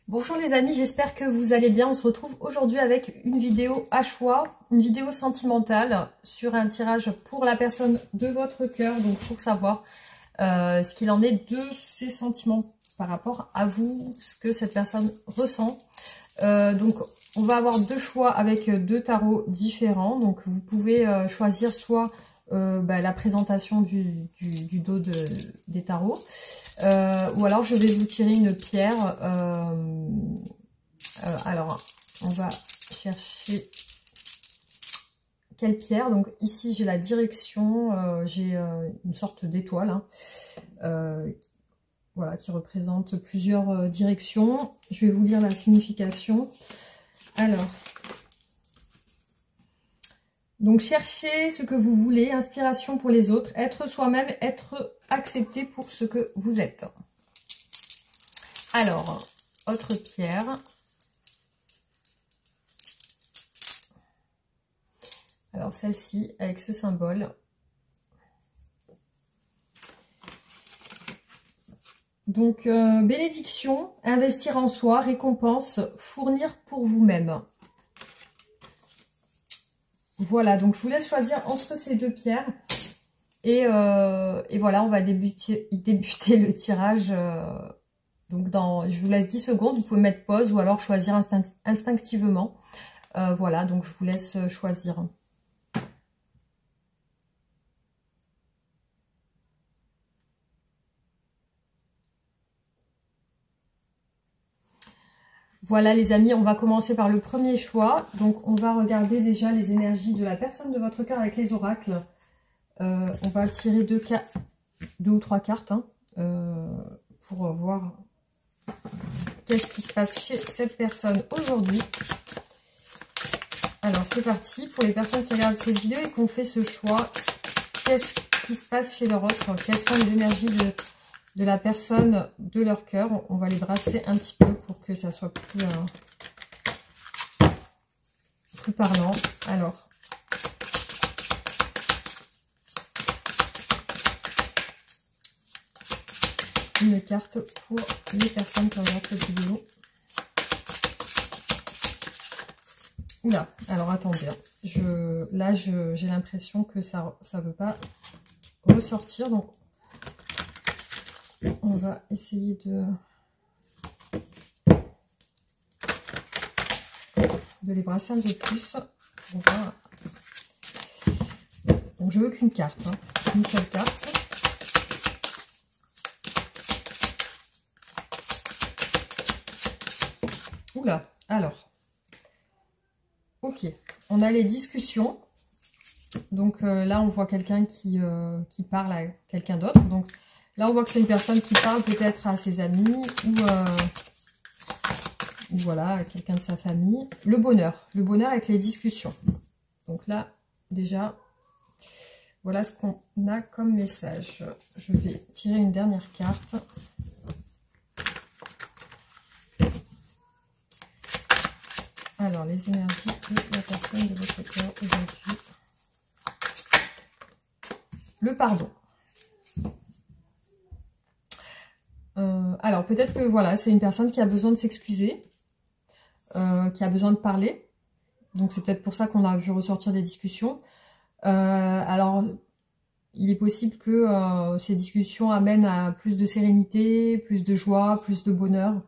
Bonjour les amis, j'espère que vous allez bien. On se retrouve aujourd'hui avec une vidéo à choix, une vidéo sentimentale sur un tirage pour la personne de votre cœur. Donc pour savoir ce qu'il en est de ses sentiments par rapport à vous, ce que cette personne ressent. Donc on va avoir deux choix avec deux tarots différents. Donc vous pouvez choisir soit la présentation du dos des tarots. Ou alors je vais vous tirer une pierre. Alors on va chercher quelle pierre. Donc ici j'ai la direction, j'ai une sorte d'étoile voilà, qui représente plusieurs directions. Je vais vous lire la signification. Alors, donc cherchez ce que vous voulez, inspiration pour les autres, être soi-même, être accepté pour ce que vous êtes. Alors, autre pierre. Alors celle-ci avec ce symbole. Donc bénédiction, investir en soi, récompense, fournir pour vous-même. Voilà, donc je vous laisse choisir entre ces deux pierres. Et voilà, on va débuter le tirage. Donc je vous laisse 10 secondes, vous pouvez mettre pause ou alors choisir instinctivement. Voilà, donc je vous laisse choisir. Voilà les amis, on va commencer par le premier choix. Donc on va regarder déjà les énergies de la personne de votre cœur avec les oracles. On va tirer deux ou trois cartes pour voir qu'est-ce qui se passe chez cette personne aujourd'hui. Alors c'est parti, pour les personnes qui regardent cette vidéo et qui ont fait ce choix, qu'est-ce qui se passe chez leur autre? Quelles sont les énergies de la personne de leur cœur? On va les brasser un petit peu pour que ça soit plus parlant. Alors, une carte pour les personnes qui regardent cette vidéo. Oula, alors attendez, là j'ai l'impression que ça veut pas ressortir, donc on va essayer de les brasser un peu plus. On va... Donc je veux qu'une carte, une seule carte. Oula, alors. Ok, on a les discussions. Donc là on voit quelqu'un qui parle à quelqu'un d'autre. Donc là on voit que c'est une personne qui parle peut-être à ses amis ou voilà, à quelqu'un de sa famille. Le bonheur avec les discussions. Donc là déjà, voilà ce qu'on a comme message. Je vais tirer une dernière carte. Alors, les énergies de la personne de votre cœur aujourd'hui. Le pardon. Alors, peut-être que voilà, c'est une personne qui a besoin de s'excuser, qui a besoin de parler. Donc, c'est peut-être pour ça qu'on a vu ressortir des discussions. Alors, il est possible que ces discussions amènent à plus de sérénité, plus de joie, plus de bonheur.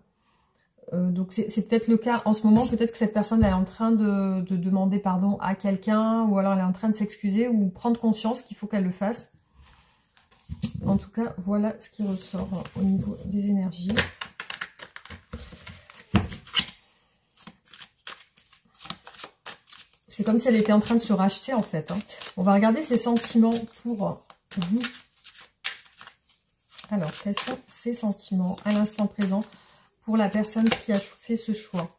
Donc c'est peut-être le cas en ce moment, peut-être que cette personne elle est en train de demander pardon à quelqu'un, ou alors elle est en train de s'excuser ou prendre conscience qu'il faut qu'elle le fasse. En tout cas, voilà ce qui ressort au niveau des énergies. C'est comme si elle était en train de se racheter en fait. On va regarder ses sentiments pour vous. Alors, quels sont ses sentiments à l'instant présent pour la personne qui a fait ce choix?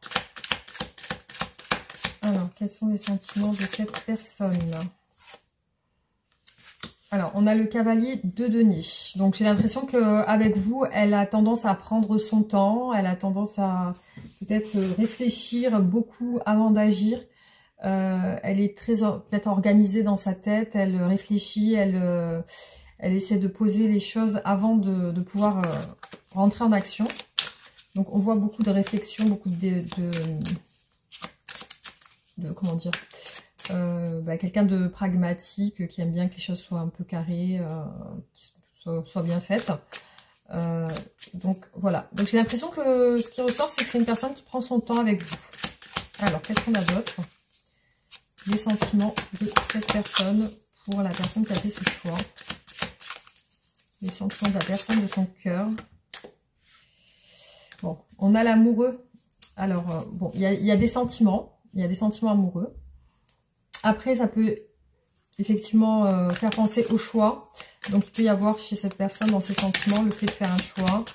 Alors, quels sont les sentiments de cette personne? Alors, on a le cavalier de denier. Donc, j'ai l'impression qu'avec vous, elle a tendance à prendre son temps. Elle a tendance à peut-être réfléchir beaucoup avant d'agir. Elle est très peut-être organisée dans sa tête. Elle réfléchit, elle essaie de poser les choses avant de pouvoir rentrer en action. Donc on voit beaucoup de réflexion, beaucoup comment dire, quelqu'un de pragmatique, qui aime bien que les choses soient un peu carrées, qui soient bien faites. Donc voilà, donc j'ai l'impression que ce qui ressort, c'est que c'est une personne qui prend son temps avec vous. Alors, qu'est-ce qu'on a d'autre? Les sentiments de cette personne pour la personne qui a fait ce choix. Les sentiments de la personne, de son cœur. Bon, on a l'amoureux. Alors, bon, il y a des sentiments. Il y a des sentiments amoureux. Après, ça peut effectivement faire penser au choix. Donc, il peut y avoir chez cette personne, dans ses sentiments, le fait de faire un choix.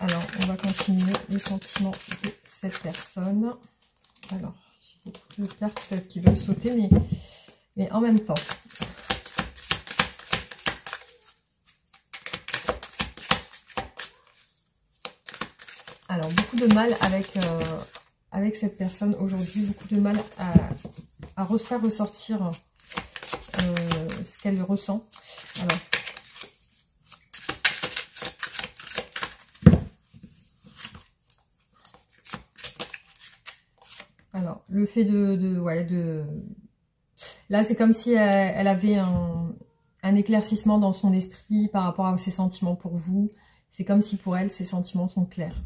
Alors, on va continuer les sentiments de cette personne. Alors, j'ai beaucoup de cartes qui veulent sauter, mais en même temps. Alors, beaucoup de mal avec cette personne aujourd'hui, beaucoup de mal à faire ressortir ce qu'elle ressent. Alors, le fait là, c'est comme si elle avait un éclaircissement dans son esprit par rapport à ses sentiments pour vous. C'est comme si pour elle, ses sentiments sont clairs.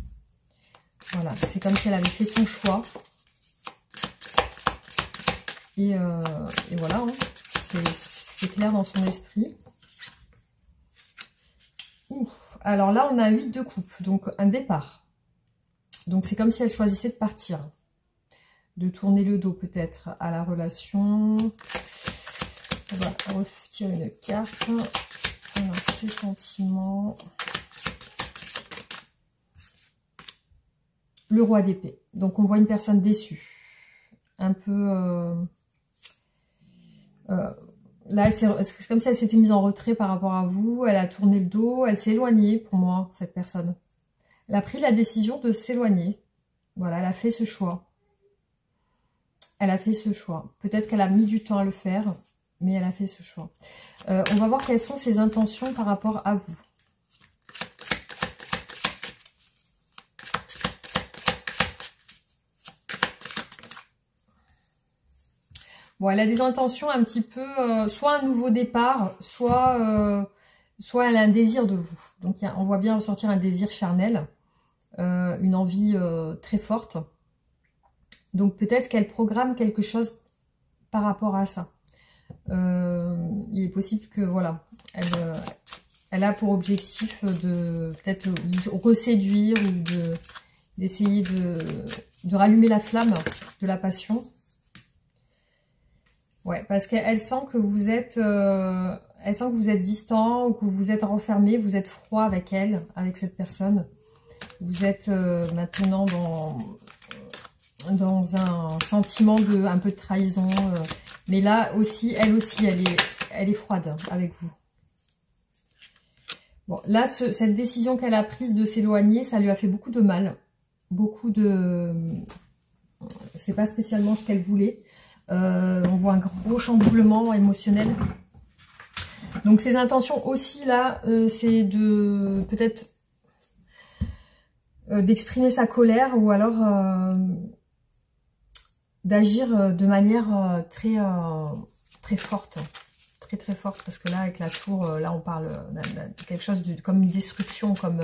Voilà, c'est comme si elle avait fait son choix. Et voilà, hein, c'est clair dans son esprit. Ouf. Alors là, on a 8 de coupe, donc un départ. Donc c'est comme si elle choisissait de partir. De tourner le dos peut-être à la relation. On va retirer une carte. Alors, ses sentiments. Le roi d'épée. Donc on voit une personne déçue. Un peu... là, c'est comme si elle s'était mise en retrait par rapport à vous. Elle a tourné le dos. Elle s'est éloignée pour moi, cette personne. Elle a pris la décision de s'éloigner. Voilà, elle a fait ce choix. Elle a fait ce choix. Peut-être qu'elle a mis du temps à le faire, mais elle a fait ce choix. On va voir quelles sont ses intentions par rapport à vous. Bon, elle a des intentions un petit peu, soit un nouveau départ, soit elle a un désir de vous. Donc on voit bien ressortir un désir charnel, une envie très forte. Donc peut-être qu'elle programme quelque chose par rapport à ça. Il est possible que voilà, elle a pour objectif de peut-être reséduire ou d'essayer de rallumer la flamme de la passion. Ouais, parce qu'elle sent que vous êtes, distant ou que vous êtes renfermé, vous êtes froid avec elle, avec cette personne. Vous êtes maintenant dans un sentiment un peu de trahison. Mais là aussi, elle est froide avec vous. Bon, là, cette décision qu'elle a prise de s'éloigner, ça lui a fait beaucoup de mal. C'est pas spécialement ce qu'elle voulait. On voit un gros chamboulement émotionnel. Donc ses intentions aussi là, c'est de peut-être d'exprimer sa colère ou alors d'agir de manière très forte. Très forte, parce que là avec la tour, là on parle de quelque chose comme une destruction, comme...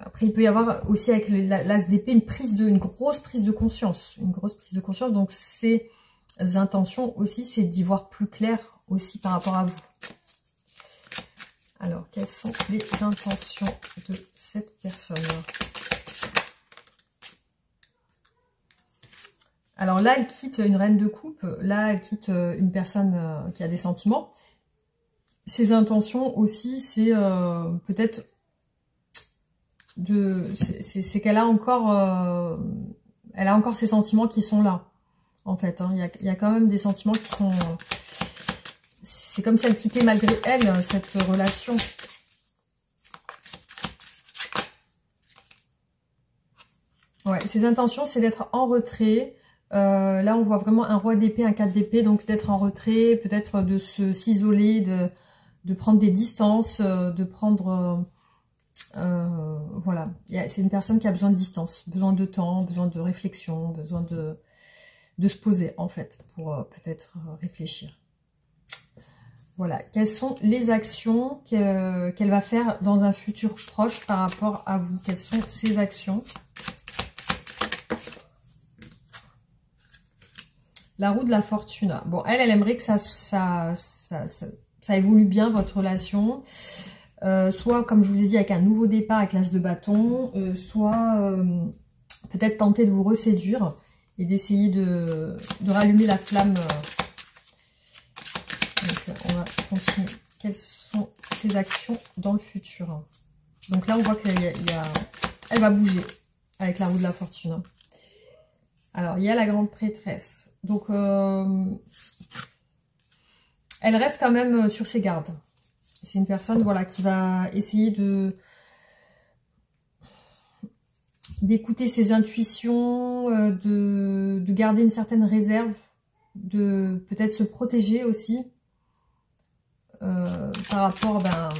Après, il peut y avoir aussi avec l'as d'épée une grosse prise de conscience. Donc, ces intentions aussi, c'est d'y voir plus clair aussi par rapport à vous. Alors, quelles sont les intentions de cette personne? Alors là, elle quitte une reine de coupe. Là, elle quitte une personne qui a des sentiments. Ses intentions aussi, c'est peut-être... c'est qu'elle a encore ces sentiments qui sont là, en fait, hein. Il y a quand même des sentiments qui sont... C'est comme si elle quittait malgré elle cette relation. Ouais, ses intentions, c'est d'être en retrait. Là, on voit vraiment un roi d'épée, un 4 d'épée, donc d'être en retrait, peut-être de s'isoler, de prendre des distances, de prendre... Voilà, c'est une personne qui a besoin de distance, besoin de temps, besoin de réflexion, besoin de se poser en fait, pour peut-être réfléchir. Voilà, quelles sont les actions qu'elle va faire dans un futur proche par rapport à vous? Quelles sont ces actions? La roue de la fortune. Bon, elle aimerait que ça évolue bien, votre relation. Soit, comme je vous ai dit, avec un nouveau départ avec l'as de bâton, soit peut-être tenter de vous reséduire et d'essayer de rallumer la flamme. Donc, on va continuer. Quelles sont ses actions dans le futur? Donc là, on voit qu'elle va bouger avec la roue de la fortune. Alors, il y a la grande prêtresse. Donc, elle reste quand même sur ses gardes. C'est une personne, voilà, qui va essayer d'écouter ses intuitions, de garder une certaine réserve, de peut-être se protéger aussi par rapport à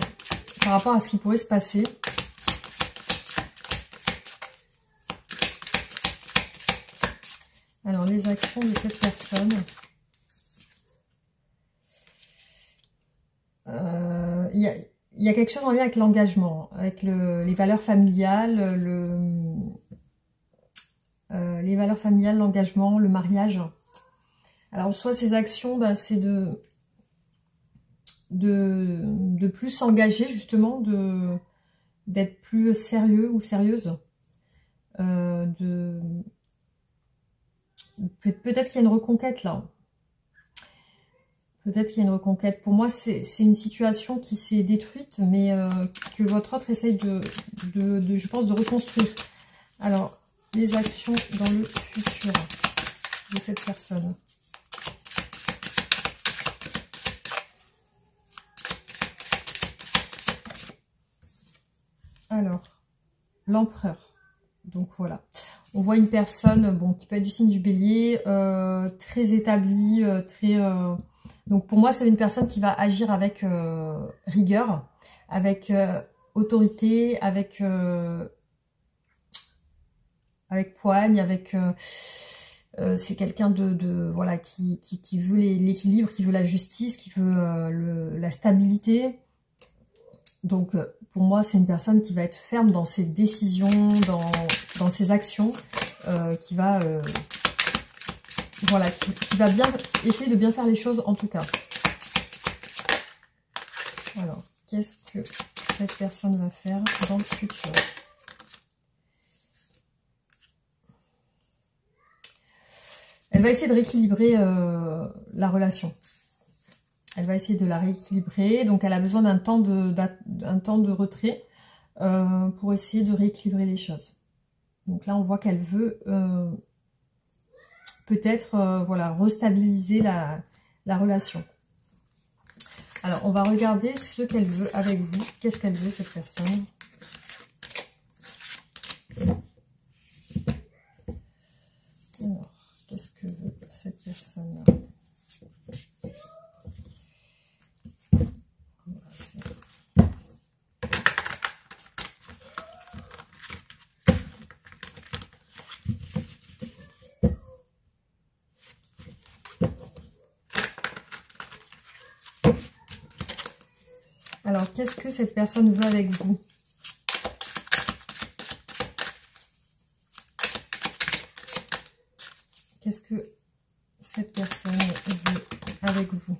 ce qui pourrait se passer. Alors, les actions de cette personne. Il y a quelque chose en lien avec l'engagement, avec les valeurs familiales, l'engagement, le mariage. Alors, soit ces actions, ben, c'est de plus s'engager, justement, d'être plus sérieux ou sérieuse. Peut-être qu'il y a une reconquête là. Peut-être qu'il y a une reconquête. Pour moi, c'est une situation qui s'est détruite, mais que votre autre essaye je pense, de reconstruire. Alors, les actions dans le futur de cette personne. Alors, l'empereur. Donc, voilà. On voit une personne, bon, qui peut être du signe du bélier, très établie, très... Donc pour moi, c'est une personne qui va agir avec rigueur, avec autorité, avec poigne, c'est quelqu'un voilà, qui veut l'équilibre, qui veut la justice, qui veut la stabilité. Donc pour moi, c'est une personne qui va être ferme dans ses décisions, dans ses actions, qui va... Voilà, qui va bien essayer de bien faire les choses en tout cas. Alors, qu'est-ce que cette personne va faire dans le futur? Elle va essayer de rééquilibrer la relation. Elle va essayer de la rééquilibrer. Donc, elle a besoin d'un temps de retrait pour essayer de rééquilibrer les choses. Donc là, on voit qu'elle veut... peut-être voilà, restabiliser la relation. Alors, on va regarder ce qu'elle veut avec vous. Qu'est-ce qu'elle veut, cette personne? Alors, qu'est-ce que veut cette personne? Alors, qu'est-ce que cette personne veut avec vous? Qu'est-ce que cette personne veut avec vous?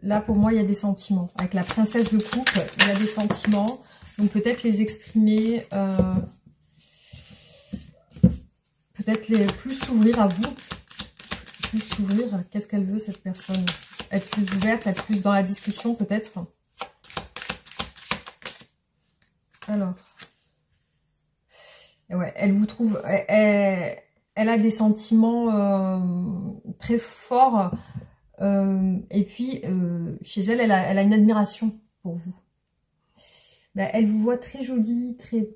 Là, pour moi, il y a des sentiments. Avec la princesse de coupe, il y a des sentiments. Donc, peut-être les exprimer, peut-être plus s'ouvrir à vous. Plus s'ouvrir. Qu'est-ce qu'elle veut, cette personne? Être plus ouverte, être plus dans la discussion, peut-être. Alors. Ouais, elle vous trouve... Elle a des sentiments très forts. Et puis, chez elle, elle a une admiration pour vous. Ben, elle vous voit très jolie, très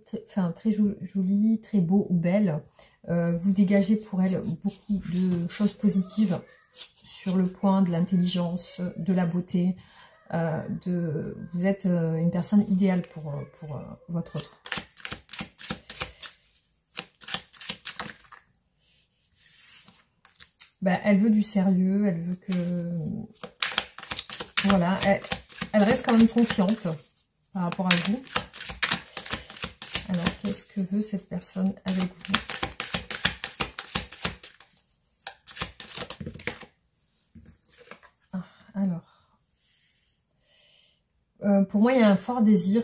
jolie, très beau ou belle. Vous dégagez pour elle beaucoup de choses positives. sur le point de l'intelligence, de la beauté. Vous êtes une personne idéale pour votre autre. Ben, elle veut du sérieux, elle veut que... Voilà, elle reste quand même confiante par rapport à vous. Alors, qu'est-ce que veut cette personne avec vous? Ah, alors, pour moi, il y a un fort désir.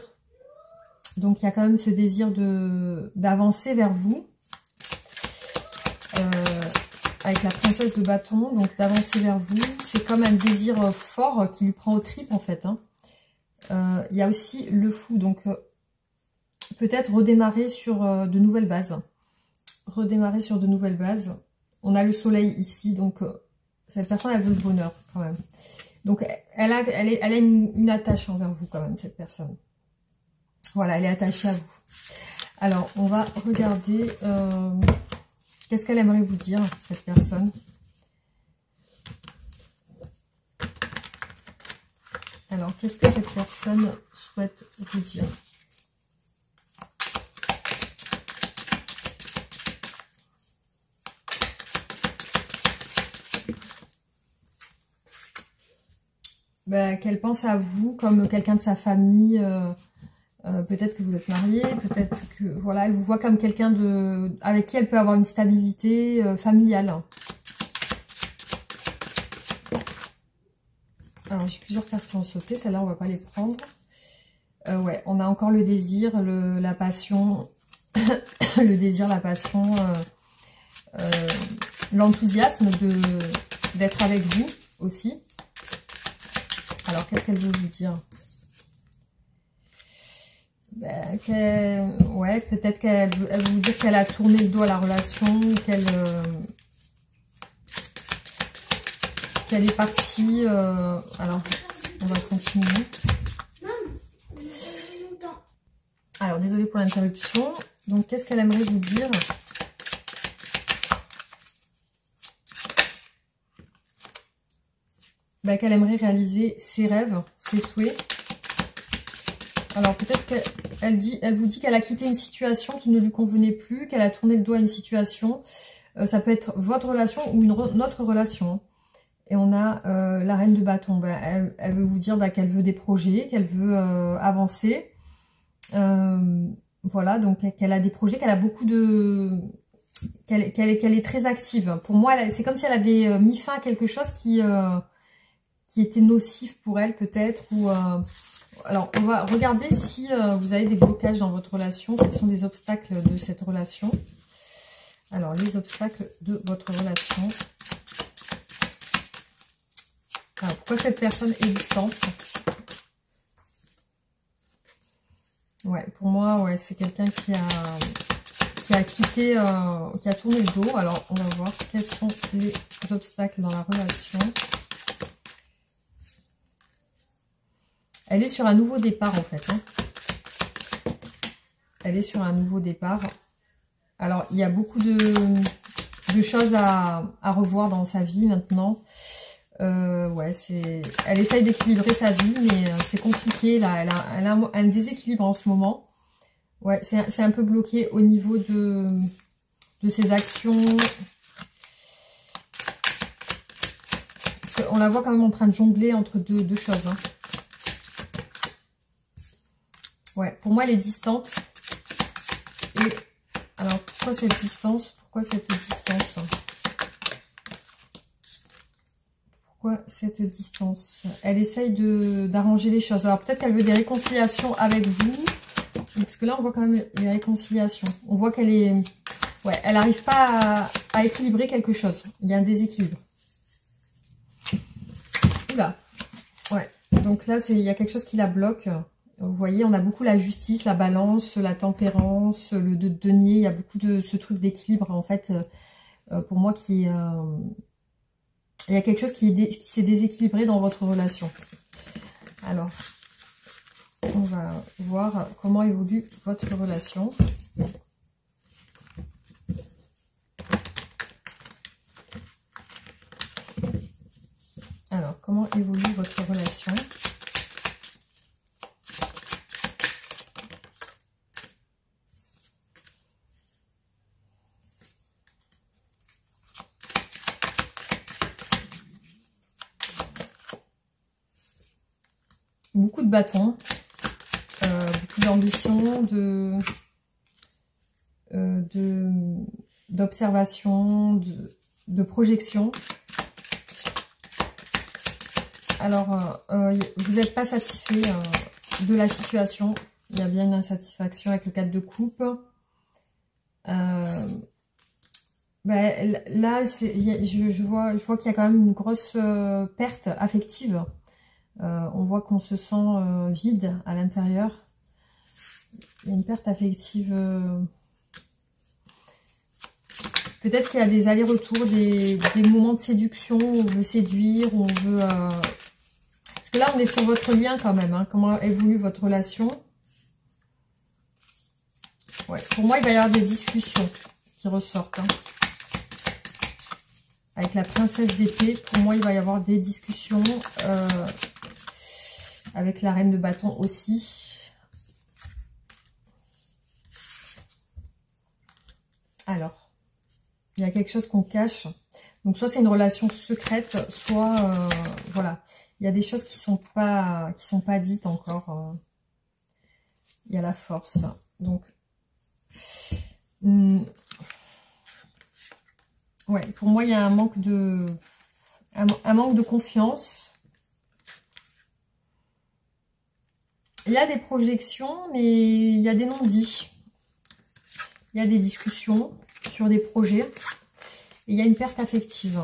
Donc, il y a quand même ce désir d'avancer vers vous. Avec la princesse de bâton, donc d'avancer vers vous. C'est comme un désir fort qui lui prend aux tripes, en fait. Hein. Il y a aussi le fou, donc peut-être redémarrer sur de nouvelles bases. Redémarrer sur de nouvelles bases. On a le soleil ici, donc cette personne, elle veut le bonheur, quand même. Donc, elle a une attache envers vous, quand même, cette personne. Voilà, elle est attachée à vous. Alors, on va regarder... qu'est-ce qu'elle aimerait vous dire, cette personne? Alors, qu'est-ce que cette personne souhaite vous dire? Ben, qu'elle pense à vous comme quelqu'un de sa famille. Peut-être que vous êtes marié, peut-être que voilà, elle vous voit comme quelqu'un avec qui elle peut avoir une stabilité familiale. Alors j'ai plusieurs cartes qui ont sauté, celles-là on va pas les prendre. Ouais, on a encore le désir, la passion, le désir, la passion, l'enthousiasme d'être avec vous aussi. Alors qu'est-ce qu'elle veut vous dire? Ben, ouais, peut-être qu'elle veut vous dire qu'elle a tourné le dos à la relation, qu'elle est partie. Alors, on va continuer. Alors, désolée pour l'interruption. Donc, qu'est-ce qu'elle aimerait vous dire? Ben, qu'elle aimerait réaliser ses rêves, ses souhaits. Alors peut-être qu'elle vous dit qu'elle a quitté une situation qui ne lui convenait plus, qu'elle a tourné le dos à une situation. Ça peut être votre relation ou une autre relation. Et on a la reine de bâton. Ben, elle veut vous dire qu'elle veut des projets, qu'elle veut avancer. Voilà, donc qu'elle a des projets, qu'elle a beaucoup de... qu'elle est très active. Pour moi, c'est comme si elle avait mis fin à quelque chose qui était nocif pour elle peut-être, ou... Alors, on va regarder si vous avez des blocages dans votre relation. Quels sont les obstacles de cette relation? Alors, les obstacles de votre relation. Alors, pourquoi cette personne est distante? Ouais, pour moi, ouais, c'est quelqu'un qui a quitté, qui a tourné le dos. Alors, on va voir quels sont les obstacles dans la relation. Elle est sur un nouveau départ, en fait. Hein. Elle est sur un nouveau départ. Alors, il y a beaucoup de choses à revoir dans sa vie maintenant. Ouais, elle essaye d'équilibrer sa vie, mais c'est compliqué. Là, elle a un déséquilibre en ce moment. Ouais, c'est un peu bloqué au niveau de ses actions. Parce qu'on la voit quand même en train de jongler entre deux choses. Hein. Ouais, pour moi, elle est distante. Et alors, pourquoi cette distance? Pourquoi cette distance? Pourquoi cette distance? Elle essaye d'arranger les choses. Alors, peut-être qu'elle veut des réconciliations avec vous. Parce que là, on voit quand même les réconciliations. On voit qu'elle est... Ouais, elle n'arrive pas à équilibrer quelque chose. Il y a un déséquilibre. Oula. Ouais. Donc là, il y a quelque chose qui la bloque. Vous voyez, on a beaucoup la justice, la balance, la tempérance, le denier. Il y a beaucoup de ce truc d'équilibre, en fait, pour moi, qui est... il y a quelque chose qui s'est déséquilibré dans votre relation. Alors, on va voir comment évolue votre relation. beaucoup de bâtons, beaucoup d'ambition, d'observation, de projection. Alors, vous n'êtes pas satisfait de la situation. Il y a bien une insatisfaction avec le 4 de coupe. Ben, là, je vois qu'il y a quand même une grosse perte affective. On voit qu'on se sent vide à l'intérieur. Il y a une perte affective. Peut-être qu'il y a des allers-retours, des moments de séduction où on veut séduire, où on veut... Parce que là, on est sur votre lien quand même. Hein. Comment évolue votre relation? Ouais. Pour moi, il va y avoir des discussions qui ressortent. Hein. Avec la princesse d'épée, pour moi, il va y avoir des discussions. Avec la reine de bâton aussi. Alors, il y a quelque chose qu'on cache. Donc, soit c'est une relation secrète, soit, voilà, il y a des choses qui sont pas dites encore. Il y a la force. Donc, ouais, pour moi, il y a un manque de confiance. Il y a des projections, mais il y a des non-dits. Il y a des discussions sur des projets. Et il y a une perte affective.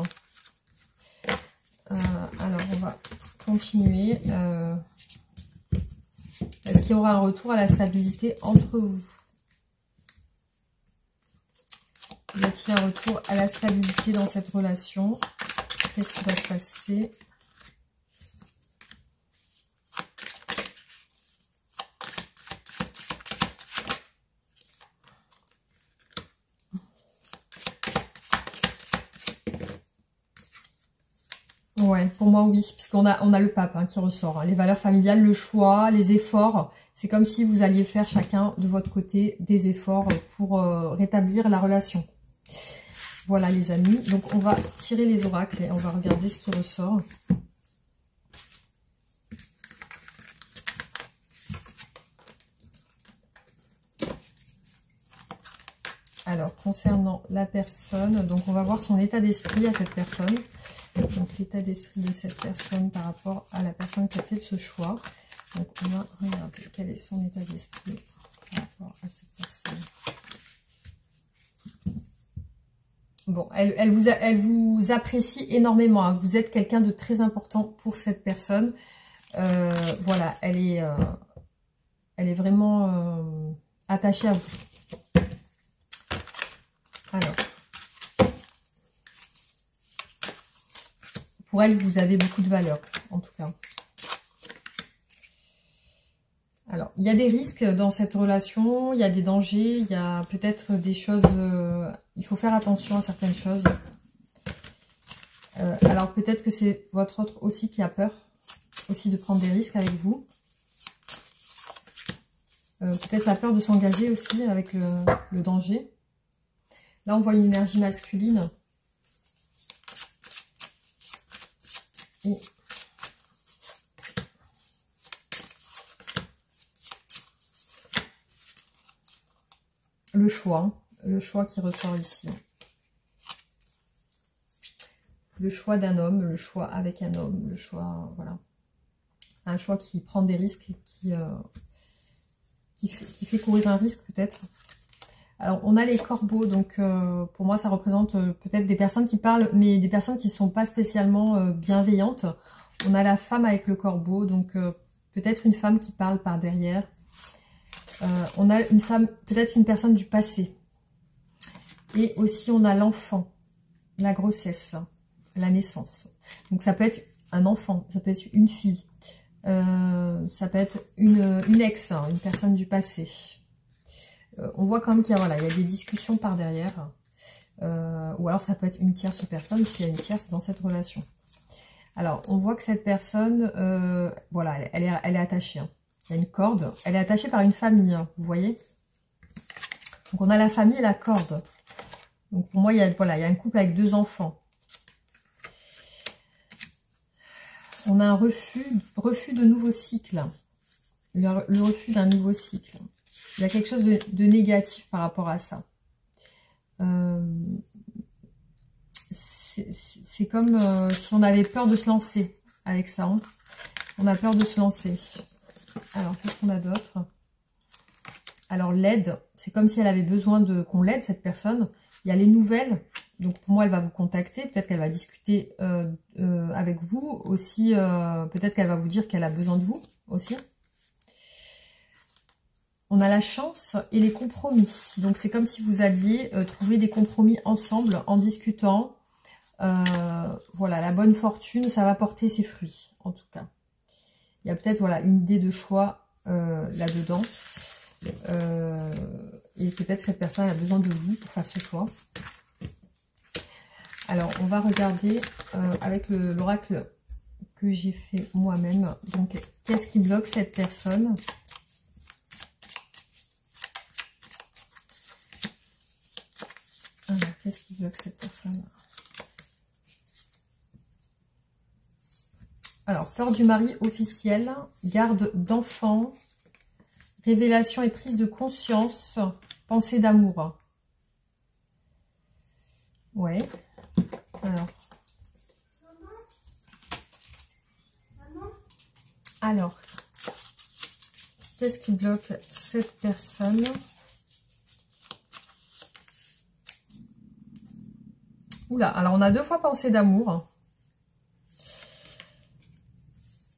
Alors, on va continuer. Est-ce qu'il y aura un retour à la stabilité entre vous? Y a-t-il un retour à la stabilité dans cette relation? Qu'est-ce qui va se passer? Ouais, pour moi oui, puisqu'on a le pape hein, qui ressort. Hein. Les valeurs familiales, le choix, les efforts. C'est comme si vous alliez faire chacun de votre côté des efforts pour rétablir la relation. Voilà les amis, donc on va tirer les oracles et on va regarder ce qui ressort. Alors, concernant la personne, donc on va voir son état d'esprit à cette personne. Donc l'état d'esprit de cette personne par rapport à la personne qui a fait ce choix. Donc on va regarder quel est son état d'esprit par rapport à cette personne. Bon, elle vous apprécie énormément. Hein. Vous êtes quelqu'un de très important pour cette personne. Voilà, elle est vraiment attachée à vous. Alors, pour elle, vous avez beaucoup de valeur, en tout cas. Alors, il y a des risques dans cette relation, il y a des dangers, il y a peut-être des choses... il faut faire attention à certaines choses. Alors, peut-être que c'est votre autre aussi qui a peur, aussi de prendre des risques avec vous. Peut-être la peur de s'engager aussi avec le danger. Là, on voit une énergie masculine. Et... le choix qui ressort ici. Le choix d'un homme, le choix avec un homme, le choix, voilà. Un choix qui prend des risques, qui fait courir un risque peut-être. Alors, on a les corbeaux, donc pour moi, ça représente peut-être des personnes qui parlent, mais des personnes qui ne sont pas spécialement bienveillantes. On a la femme avec le corbeau, donc peut-être une femme qui parle par derrière. On a une femme, peut-être une personne du passé. Et aussi, on a l'enfant, la grossesse, la naissance. Donc, ça peut être un enfant, ça peut être une fille, ça peut être une ex, hein, une personne du passé. On voit quand même qu'il y a, voilà, il y a des discussions par derrière. Ou alors, ça peut être une tierce personne, s'il y a une tierce dans cette relation. Alors, on voit que cette personne, voilà, elle est attachée. Hein. Il y a une corde. Elle est attachée par une famille, hein, vous voyez. Donc, on a la famille et la corde. Donc, pour moi, il y a, voilà, il y a un couple avec 2 enfants. On a un refus de nouveau cycle. Le refus d'un nouveau cycle. Il y a quelque chose de négatif par rapport à ça. C'est comme si on avait peur de se lancer avec ça. Hein. On a peur de se lancer. Alors, qu'est-ce qu'on a d'autre? Alors, l'aide, c'est comme si elle avait besoin qu'on l'aide, cette personne. Il y a les nouvelles. Donc, pour moi, elle va vous contacter. Peut-être qu'elle va discuter avec vous. Aussi, peut-être qu'elle va vous dire qu'elle a besoin de vous aussi. On a la chance et les compromis. Donc, c'est comme si vous alliez trouver des compromis ensemble en discutant. Voilà, la bonne fortune, ça va porter ses fruits, en tout cas. Il y a peut-être voilà, une idée de choix là-dedans. Et peut-être cette personne a besoin de vous pour faire ce choix. Alors, on va regarder avec l'oracle que j'ai fait moi-même. Donc, qu'est-ce qui bloque cette personne? Alors, qu'est-ce qui bloque cette personne? Alors, peur du mari officiel, garde d'enfants, révélation et prise de conscience, pensée d'amour. Ouais. Alors, qu'est-ce qui bloque cette personne? Oula, alors on a 2 fois pensée d'amour.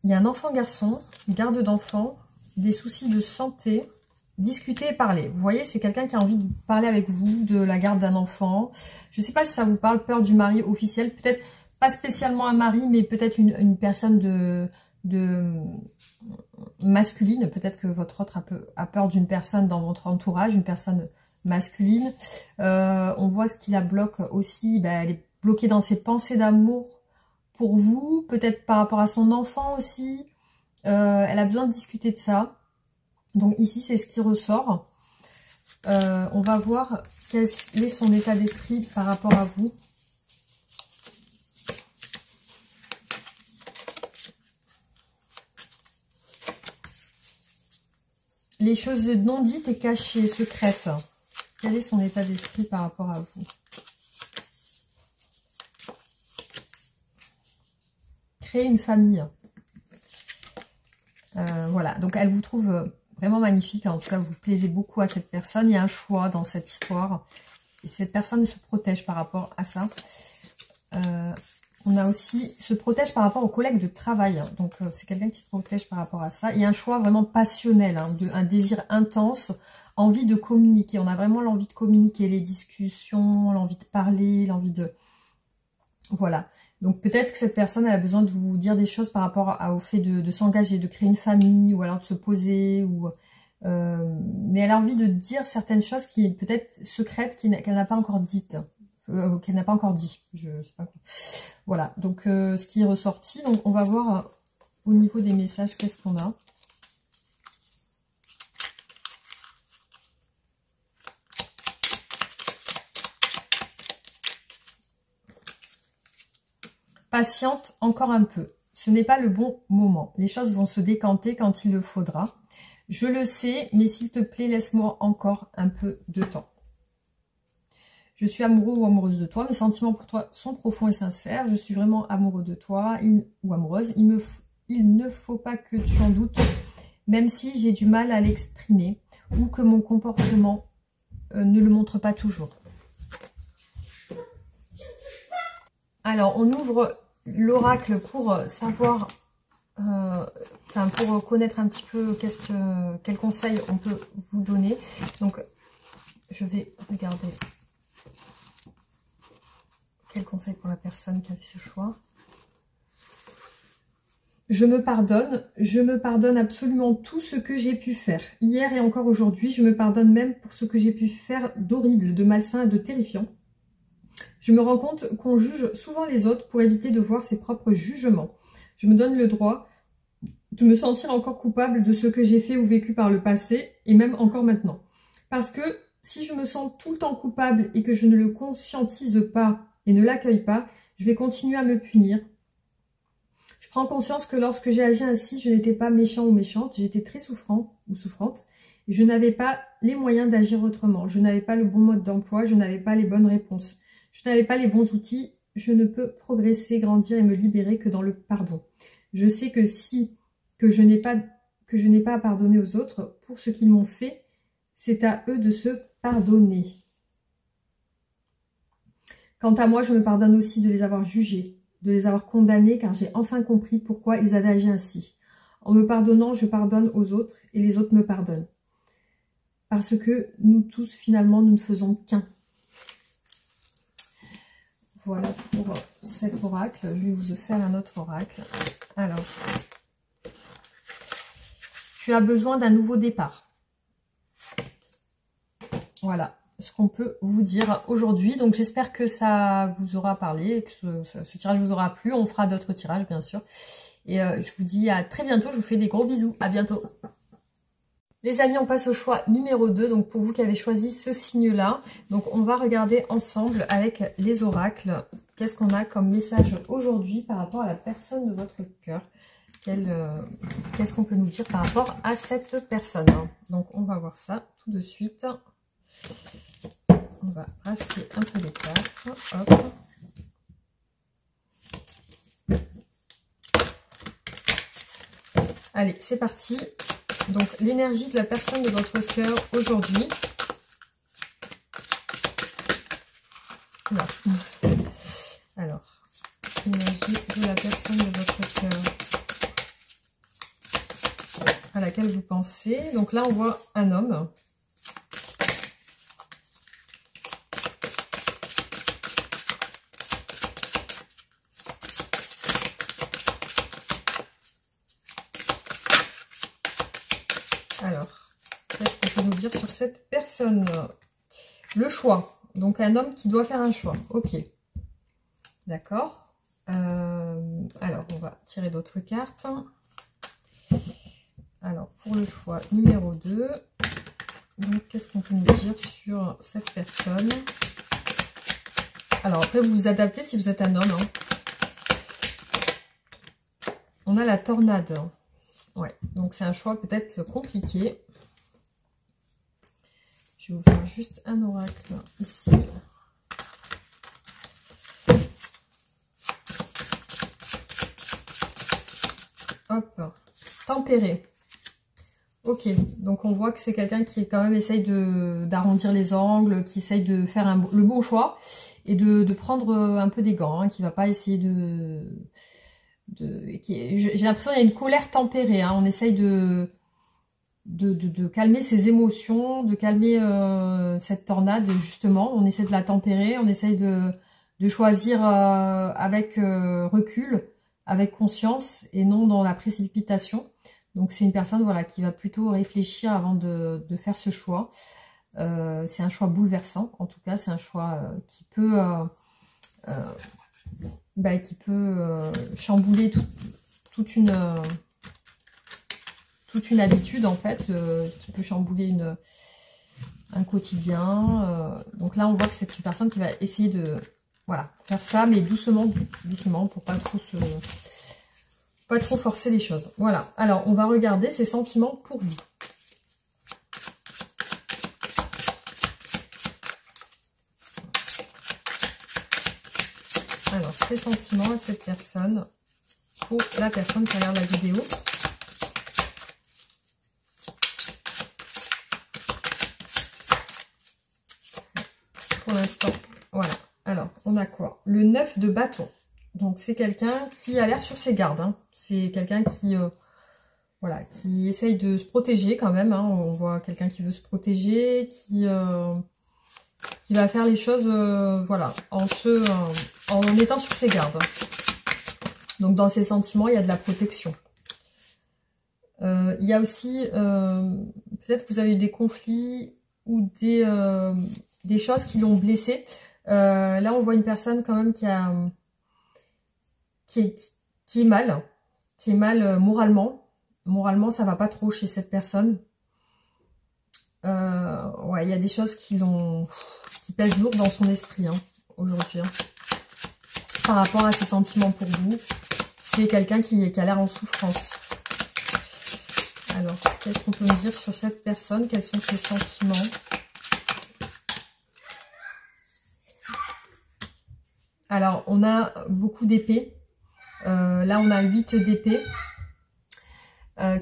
Il y a un enfant garçon, garde d'enfant, des soucis de santé, discuter et parler. Vous voyez, c'est quelqu'un qui a envie de parler avec vous de la garde d'un enfant. Je ne sais pas si ça vous parle, peur du mari officiel. Peut-être pas spécialement un mari, mais peut-être une personne de masculine. Peut-être que votre autre a peur d'une personne dans votre entourage, une personne masculine. On voit ce qui la bloque aussi. Ben, elle est bloquée dans ses pensées d'amour pour vous, peut-être par rapport à son enfant aussi. Elle a besoin de discuter de ça. Donc ici, c'est ce qui ressort. On va voir quel est son état d'esprit par rapport à vous. Les choses non dites et cachées, secrètes. Quel est son état d'esprit par rapport à vous? Créer une famille. Voilà, donc elle vous trouve vraiment magnifique. En tout cas, vous plaisez beaucoup à cette personne. Il y a un choix dans cette histoire. Et cette personne se protège par rapport à ça. On a aussi, se protège par rapport aux collègues de travail. Donc, c'est quelqu'un qui se protège par rapport à ça. Il y a un choix vraiment passionnel, hein, un désir intense, envie de communiquer. On a vraiment l'envie de communiquer, les discussions, l'envie de parler, l'envie de... Voilà. Donc peut-être que cette personne elle a besoin de vous dire des choses par rapport au fait de s'engager, de créer une famille, ou alors de se poser, ou mais elle a envie de dire certaines choses qui peut-être secrètes qu'elle n'a pas encore dites, qu'elle n'a pas encore dit. Je sais pas quoi. Voilà. Donc ce qui est ressorti. Donc on va voir au niveau des messages qu'est-ce qu'on a. Patiente encore un peu. Ce n'est pas le bon moment. Les choses vont se décanter quand il le faudra. Je le sais, mais s'il te plaît, laisse-moi encore un peu de temps. Je suis amoureux ou amoureuse de toi. Mes sentiments pour toi sont profonds et sincères. Je suis vraiment amoureux de toi ou amoureuse. Il ne faut pas que tu en doutes, même si j'ai du mal à l'exprimer ou que mon comportement ne le montre pas toujours. Alors, on ouvre l'oracle pour savoir, pour connaître un petit peu quel conseil on peut vous donner. Donc, je vais regarder quel conseil pour la personne qui a fait ce choix. Je me pardonne absolument tout ce que j'ai pu faire. Hier et encore aujourd'hui, je me pardonne même pour ce que j'ai pu faire d'horrible, de malsain et de terrifiant. Je me rends compte qu'on juge souvent les autres pour éviter de voir ses propres jugements. Je me donne le droit de me sentir encore coupable de ce que j'ai fait ou vécu par le passé, et même encore maintenant. Parce que si je me sens tout le temps coupable et que je ne le conscientise pas et ne l'accueille pas, je vais continuer à me punir. Je prends conscience que lorsque j'ai agi ainsi, je n'étais pas méchant ou méchante, j'étais très souffrant ou souffrante. Et je n'avais pas les moyens d'agir autrement, je n'avais pas le bon mode d'emploi, je n'avais pas les bonnes réponses, je n'avais pas les bons outils, je ne peux progresser, grandir et me libérer que dans le pardon. Je sais que que je n'ai pas à pardonner aux autres pour ce qu'ils m'ont fait, c'est à eux de se pardonner. Quant à moi, je me pardonne aussi de les avoir jugés, de les avoir condamnés, car j'ai enfin compris pourquoi ils avaient agi ainsi. En me pardonnant, je pardonne aux autres et les autres me pardonnent. Parce que nous tous, finalement, nous ne faisons qu'un. Voilà pour cet oracle. Je vais vous faire un autre oracle. Alors, tu as besoin d'un nouveau départ. Voilà ce qu'on peut vous dire aujourd'hui. Donc j'espère que ça vous aura parlé, que ce tirage vous aura plu. On fera d'autres tirages bien sûr. Et je vous dis à très bientôt. Je vous fais des gros bisous. À bientôt. Les amis, on passe au choix numéro 2. Donc pour vous qui avez choisi ce signe-là. Donc on va regarder ensemble avec les oracles. Qu'est-ce qu'on a comme message aujourd'hui par rapport à la personne de votre cœur? Qu'est-ce qu'on peut nous dire par rapport à cette personne? Donc on va voir ça tout de suite. On va brasser un peu les cartes. Hop. Allez, c'est parti. Donc, l'énergie de la personne de votre cœur aujourd'hui. Alors, l'énergie de la personne de votre cœur à laquelle vous pensez. Donc là, on voit un homme. Alors, qu'est-ce qu'on peut nous dire sur cette personne? Le choix. Donc, un homme qui doit faire un choix. Ok. D'accord. Alors, on va tirer d'autres cartes. Alors, pour le choix numéro 2, qu'est-ce qu'on peut nous dire sur cette personne? Alors, après, vous vous adaptez si vous êtes un homme. Hein. On a la tornade. Ouais, donc c'est un choix peut-être compliqué. Je vais vous faire juste un oracle ici. Hop, tempéré. Ok, donc on voit que c'est quelqu'un qui quand même essaye d'arrondir les angles, qui essaye de faire le bon choix et de prendre un peu des gants, hein, qui ne va pas essayer j'ai l'impression qu'il y a une colère tempérée, hein. On essaye de calmer ses émotions, de calmer cette tornade justement, on essaie de la tempérer, on essaye de choisir avec recul, avec conscience et non dans la précipitation. Donc c'est une personne voilà, qui va plutôt réfléchir avant de faire ce choix. C'est un choix bouleversant, en tout cas c'est un choix qui peut chambouler toute une habitude en fait, qui peut chambouler un quotidien. Donc là on voit que c'est une personne qui va essayer de faire ça, mais doucement pour pas trop forcer les choses. Voilà, alors on va regarder ses sentiments pour vous. Alors, ses sentiments à cette personne, pour la personne qui regarde la vidéo. Pour l'instant, voilà. Alors, on a quoi? Le 9 de bâton. Donc, c'est quelqu'un qui a l'air sur ses gardes. Hein. C'est quelqu'un qui essaye de se protéger quand même. Hein. On voit quelqu'un qui veut se protéger, qui va faire les choses en étant sur ses gardes. Donc dans ses sentiments, il y a de la protection. Il y a aussi, peut-être que vous avez eu des conflits ou des choses qui l'ont blessé. Là, on voit une personne quand même qui est mal moralement. Moralement, ça va pas trop chez cette personne. Ouais, il y a des choses qui pèsent lourd dans son esprit hein, aujourd'hui. Hein. Par rapport à ses sentiments pour vous, tu es quelqu'un qui a l'air en souffrance. Alors, qu'est-ce qu'on peut me dire sur cette personne? Quels sont ses sentiments? Alors, on a beaucoup d'épées. Là, on a 8 d'épées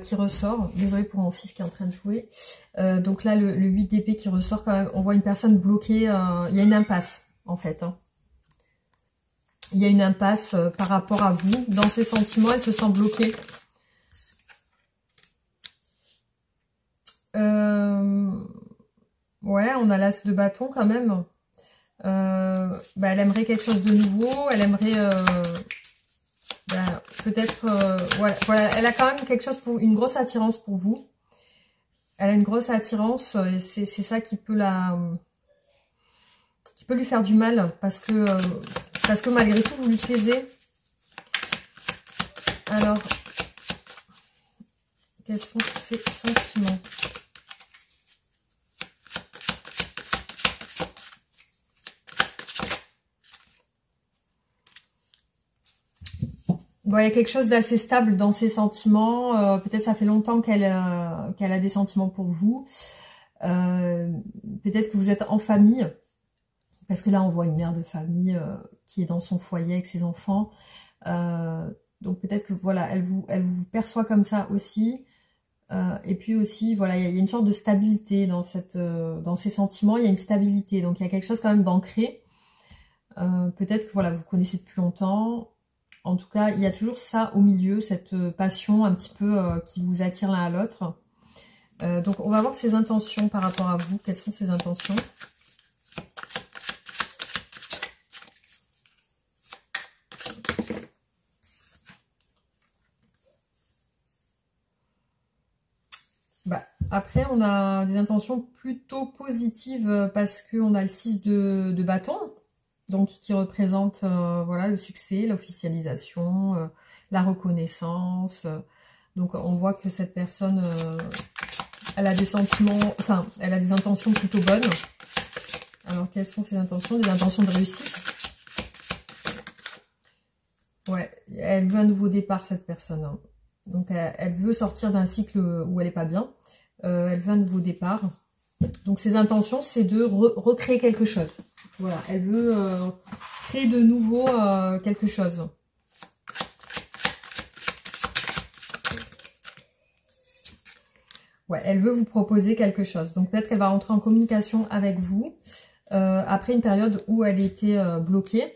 qui ressort. Désolée pour mon fils qui est en train de jouer. Donc là, le 8 d'épée qui ressort quand même. On voit une personne bloquée. Il y a une impasse, en fait. Hein. Il y a une impasse par rapport à vous. Dans ses sentiments, elle se sent bloquée. Ouais, on a l'as de bâton quand même. Elle aimerait quelque chose de nouveau. Elle aimerait... peut-être... voilà, elle a quand même quelque chose pour... Une grosse attirance pour vous. Elle a une grosse attirance. Et c'est ça qui peut qui peut lui faire du mal. Parce que malgré tout, vous lui plaisez. Alors... Quels sont ses sentiments? Bon, il y a quelque chose d'assez stable dans ses sentiments. Peut-être ça fait longtemps qu'elle a des sentiments pour vous. Peut-être que vous êtes en famille. Parce que là, on voit une mère de famille qui est dans son foyer avec ses enfants. Donc peut-être que voilà, elle vous perçoit comme ça aussi. Et puis aussi, voilà, il y a une sorte de stabilité dans ses sentiments. Il y a une stabilité. Donc il y a quelque chose quand même d'ancré. Peut-être que voilà, vous connaissez depuis longtemps. En tout cas, il y a toujours ça au milieu, cette passion un petit peu qui vous attire l'un à l'autre. Donc, on va voir ses intentions par rapport à vous. Quelles sont ses intentions? Après, on a des intentions plutôt positives parce qu'on a le 6 de bâton. Donc, qui représente voilà, le succès, l'officialisation, la reconnaissance. Donc, on voit que cette personne, elle a des sentiments, enfin, elle a des intentions plutôt bonnes. Alors, quelles sont ses intentions? Des intentions de réussite. Ouais, elle veut un nouveau départ, cette personne. Hein. Donc, elle veut sortir d'un cycle où elle n'est pas bien. Elle veut un nouveau départ. Donc, ses intentions, c'est de recréer quelque chose. Voilà, elle veut créer de nouveau quelque chose. Ouais, elle veut vous proposer quelque chose. Donc peut-être qu'elle va rentrer en communication avec vous après une période où elle était bloquée.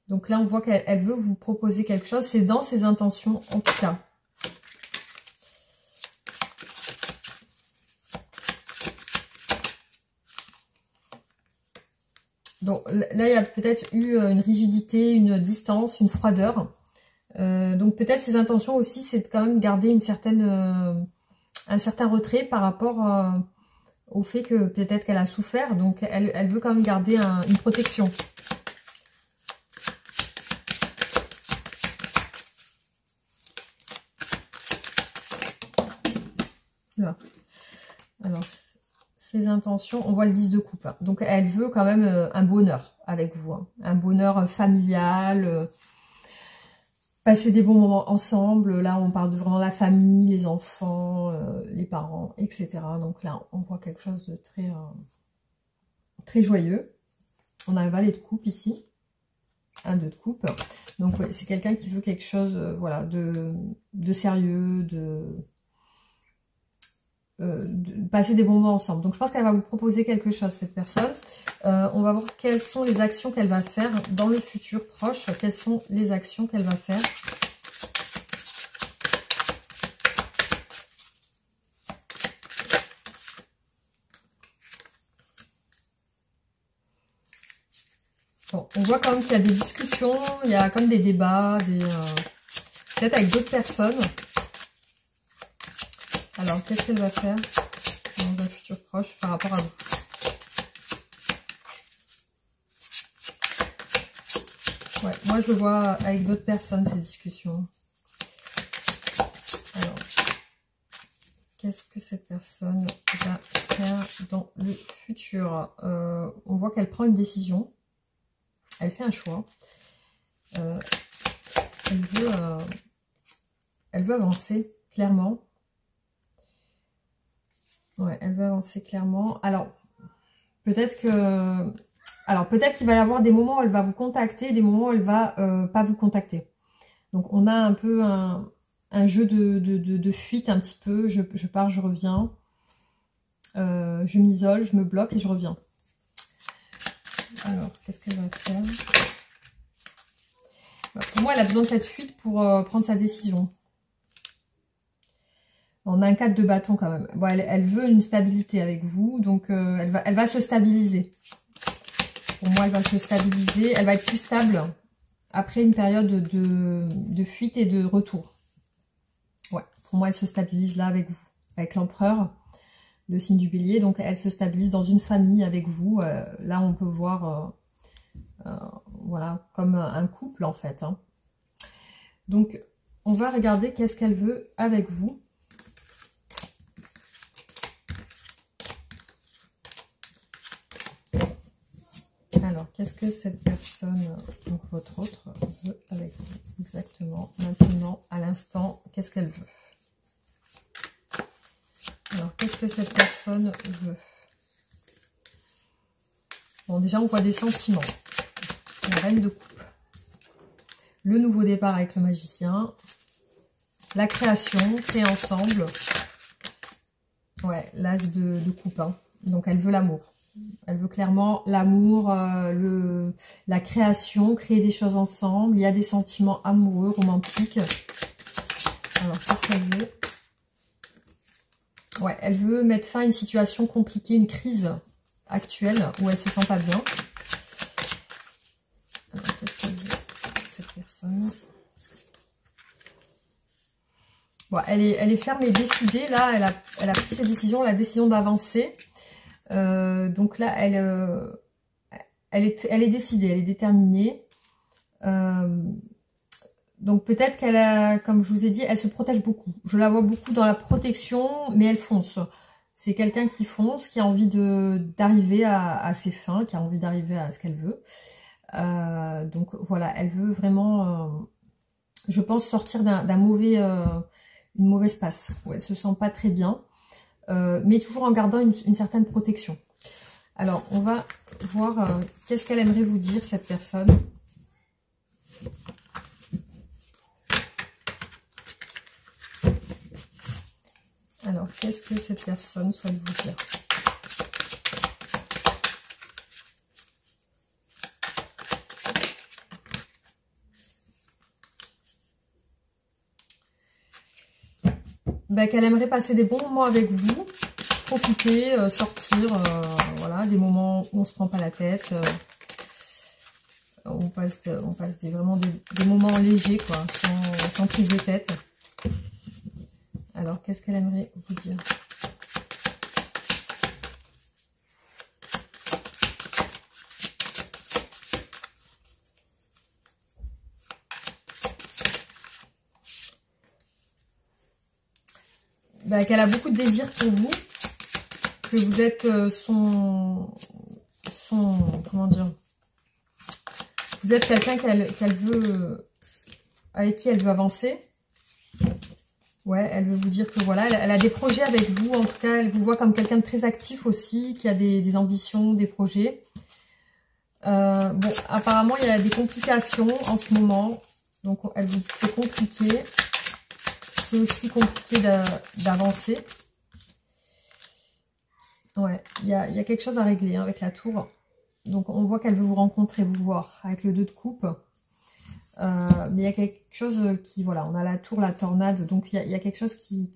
Donc là, on voit qu'elle veut vous proposer quelque chose. C'est dans ses intentions en tout cas. Donc là, il y a peut-être eu une rigidité, une distance, une froideur. Donc peut-être ses intentions aussi, c'est de quand même garder une certaine, un certain retrait par rapport au fait que peut-être qu'elle a souffert. Donc elle veut quand même garder une protection. Là. Alors, ses intentions, on voit le 10 de coupe. Hein. Donc elle veut quand même un bonheur avec vous. Hein. Un bonheur familial. Passer des bons moments ensemble. Là, on parle de vraiment la famille, les enfants, les parents, etc. Donc là, on voit quelque chose de très, très joyeux. On a un valet de coupe ici. Un 2 de coupe. Donc, ouais, c'est quelqu'un qui veut quelque chose voilà, de sérieux, de passer des bons moments ensemble. Donc, je pense qu'elle va vous proposer quelque chose, cette personne. On va voir quelles sont les actions qu'elle va faire dans le futur proche. Quelles sont les actions qu'elle va faire. Bon, on voit quand même qu'il y a des discussions, il y a comme des débats, peut-être avec d'autres personnes. Alors, qu'est-ce qu'elle va faire dans un futur proche par rapport à vous? Ouais, moi je le vois avec d'autres personnes, ces discussions. Alors, qu'est-ce que cette personne va faire dans le futur? On voit qu'elle prend une décision. Elle fait un choix. Elle veut elle veut avancer, clairement. Ouais, elle veut avancer clairement. Alors, peut-être qu'il va y avoir des moments où elle va vous contacter, des moments où elle va pas vous contacter. Donc, on a un peu un jeu de fuite un petit peu. Je pars, je reviens. Je m'isole, je me bloque et je reviens. Alors, qu'est-ce qu'elle va faire? Pour moi, elle a besoin de cette fuite pour prendre sa décision. On a un 4 de bâton quand même. Bon, elle veut une stabilité avec vous, donc elle va se stabiliser. Pour moi, elle va se stabiliser. Elle va être plus stable après une période de fuite et de retour. Ouais, pour moi, elle se stabilise là avec vous, avec l'empereur, le signe du bélier. Donc, elle se stabilise dans une famille avec vous. Là, on peut voir, voilà, comme un couple en fait. Hein. Donc, on va regarder qu'est-ce qu'elle veut avec vous. Alors, qu'est-ce que cette personne, donc votre autre, veut avec vous? Exactement, maintenant, à l'instant, qu'est-ce qu'elle veut? Alors, qu'est-ce que cette personne veut? Bon, déjà, on voit des sentiments. La reine de coupe. Le nouveau départ avec le magicien. La création, créer ensemble. Ouais, l'as de coupe. Hein. Donc, elle veut l'amour. Elle veut clairement l'amour, la création, créer des choses ensemble. Il y a des sentiments amoureux, romantiques. Alors, qu'est-ce qu'elle veut? Ouais, elle veut mettre fin à une situation compliquée, une crise actuelle où elle se sent pas bien. Alors, qu'est-ce qu'elle veut, cette personne? Bon, elle est ferme et décidée. Là, elle a pris ses décisions, la décision d'avancer. Donc là, elle est décidée, elle est déterminée. Donc peut-être qu'elle a, comme je vous ai dit, elle se protège beaucoup. Je la vois beaucoup dans la protection, mais elle fonce. C'est quelqu'un qui fonce, qui a envie d'arriver à ses fins, qui a envie d'arriver à ce qu'elle veut. Donc voilà, elle veut vraiment, je pense, sortir une mauvaise passe, où elle se sent pas très bien. Mais toujours en gardant une certaine protection. Alors, on va voir qu'est-ce qu'elle aimerait vous dire, cette personne. Alors, qu'est-ce que cette personne souhaite vous dire? Ben, qu'elle aimerait passer des bons moments avec vous, profiter, sortir, voilà, des moments où on se prend pas la tête, on passe vraiment des moments légers, quoi, sans prise de tête. Alors, qu'est-ce qu'elle aimerait vous dire? Ben, qu'elle a beaucoup de désir pour vous, que vous êtes comment dire, vous êtes quelqu'un qu'elle veut, avec qui elle veut avancer. Ouais, elle veut vous dire que voilà, elle a des projets avec vous. En tout cas, elle vous voit comme quelqu'un de très actif aussi, qui a des ambitions, des projets. Bon, apparemment, il y a des complications en ce moment. Donc, elle vous dit que c'est compliqué. C'est aussi compliqué d'avancer. Ouais, il y a quelque chose à régler hein, avec la tour. Donc, on voit qu'elle veut vous rencontrer, vous voir, avec le 2 de coupe. Mais il y a quelque chose qui, voilà, on a la tour, la tornade, donc il y a quelque chose qui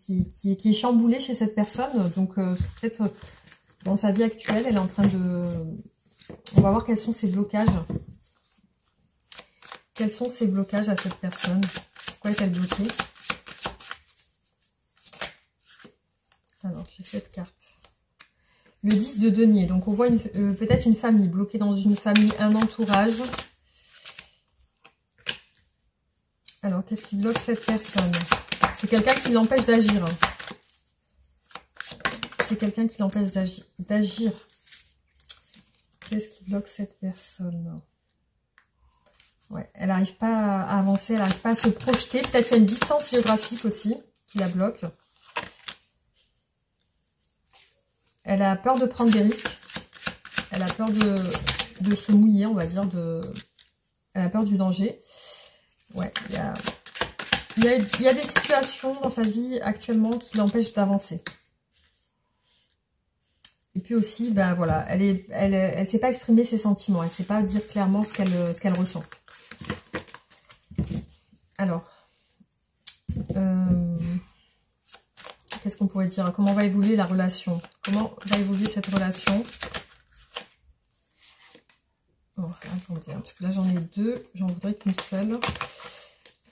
est chamboulé chez cette personne. Donc, peut-être dans sa vie actuelle, elle est en train de... On va voir quels sont ses blocages. Quels sont ses blocages à cette personne? Pourquoi est-elle bloquée? Alors, j'ai cette carte. Le 10 de denier. Donc, on voit peut-être une famille, bloquée dans une famille, un entourage. Alors, qu'est-ce qui bloque cette personne? C'est quelqu'un qui l'empêche d'agir. C'est quelqu'un qui l'empêche d'agir. Qu'est-ce qui bloque cette personne? Ouais, elle n'arrive pas à avancer, elle n'arrive pas à se projeter. Peut-être qu'il y a une distance géographique aussi qui la bloque. Elle a peur de prendre des risques. Elle a peur de se mouiller, on va dire. Elle a peur du danger. Ouais, il y a des situations dans sa vie actuellement qui l'empêchent d'avancer. Et puis aussi, ben voilà, elle sait pas exprimer ses sentiments. Elle sait pas dire clairement ce qu'elle ressent. Alors, qu'est-ce qu'on pourrait dire? Comment va évoluer la relation? Comment va évoluer cette relation? Oh, attendez, parce que là j'en ai deux, j'en voudrais qu'une seule.